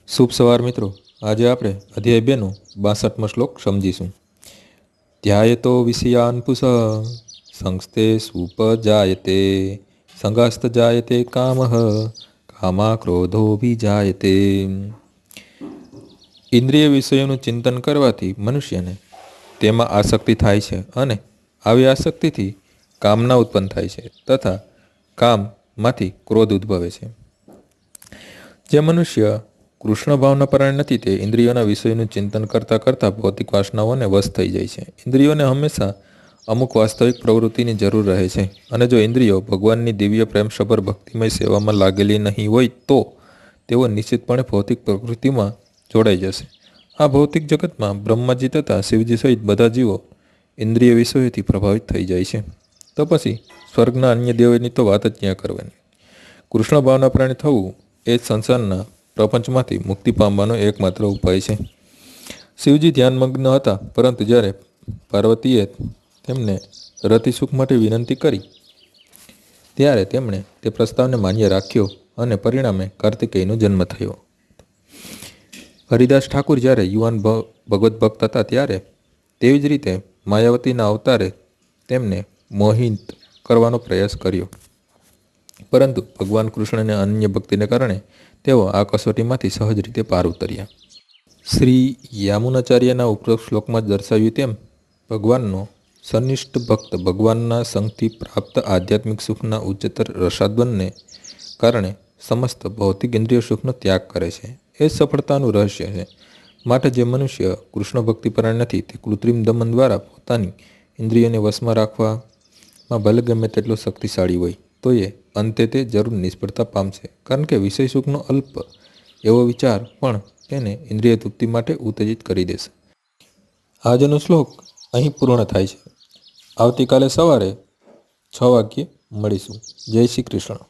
શુભ સવાર મિત્રો। આજે આપણે અધ્યાય 2 નો 62મો શ્લોક સમજીશું। ધ્યાયતો વિષયાન પુષ સંસ્તે સુપજાયતે સંગાસ્ત જાયતે કામઃ કામા ક્રોધો વિજાયતે। ઇન્દ્રિય વિષયોનું ચિંતન કરવાથી મનુષ્યને તેમાં આસક્તિ થાય છે અને આવી આસક્તિથી કામના ઉત્પન્ન થાય છે તથા કામમાંથી ક્રોધ ઉદ્ભવે છે। જે મનુષ્ય કૃષ્ણ ભાવના પરાયણ નથી તે ઇન્દ્રિયોના વિષયોનું ચિંતન કરતાં કરતાં ભૌતિક વાસનાઓને વશ થઈ જાય છે। ઇન્દ્રિયોને હંમેશા અમુક વાસ્તવિક પ્રવૃત્તિની જરૂર રહે છે અને જો ઇન્દ્રિયો ભગવાનની દિવ્ય પ્રેમસભર ભક્તિમય સેવામાં લાગેલી નહીં હોય તો તેઓ નિશ્ચિતપણે ભૌતિક પ્રકૃતિમાં જોડાઈ જશે। આ ભૌતિક જગતમાં બ્રહ્માજી તથા શિવજી સહિત બધા જીવો ઇન્દ્રિય વિષયોથી પ્રભાવિત થઈ જાય છે તો પછી સ્વર્ગના અન્ય દેવોની તો વાત જ ક્યાં કરવાની। કૃષ્ણ ભાવના પરાયણ થવું એ જ સંસારના પ્રપંચમાંથી મુક્તિ પામવાનો એકમાત્ર ઉપાય છે। શિવજી ધ્યાનમગ્ન હતા, પરંતુ જ્યારે પાર્વતીએ તેમને રતિસુખ માટે વિનંતી કરી ત્યારે તેમણે તે પ્રસ્તાવને માન્ય રાખ્યો અને પરિણામે કાર્તિકેયનો જન્મ થયો। હરિદાસ ઠાકુર જ્યારે યુવાન ભગવત ભક્ત હતા ત્યારે તેવી જ રીતે માયાવતીના અવતારે તેમને મોહિત કરવાનો પ્રયાસ કર્યો, પરંતુ ભગવાન કૃષ્ણને અનન્ય ભક્તિને કારણે તેઓ આ કસોટીમાંથી સહજ રીતે પાર ઉતર્યા। શ્રી યામુનાચાર્યના ઉપરોક્ત શ્લોકમાં દર્શાવ્યું તેમ ભગવાનનો સનિષ્ઠ ભક્ત ભગવાનના સંગથી પ્રાપ્ત આધ્યાત્મિક સુખના ઉચ્ચતર રસાસ્વાદનને કારણે સમસ્ત ભૌતિક ઇન્દ્રિય સુખનો ત્યાગ કરે છે। એ જ સફળતાનું રહસ્ય છે। માટે જે મનુષ્ય કૃષ્ણ ભક્તિપરાયણ નથી તે કૃત્રિમ દમન દ્વારા પોતાની ઇન્દ્રિયોને વશમાં રાખવામાં ભલે ગમે તેટલો શક્તિશાળી હોય તો એ અંતે તે જરૂર નિષ્ફળતા પામશે, કારણ કે વિષય સુખનો અલ્પ એવો વિચાર પણ તેને ઇન્દ્રિય તૃપ્તિ માટે ઉત્તેજિત કરી દેશે। આજનો શ્લોક અહીં પૂર્ણ થાય છે। આવતીકાલે સવારે 6 વાગ્યે મળીશું। જય શ્રી કૃષ્ણ।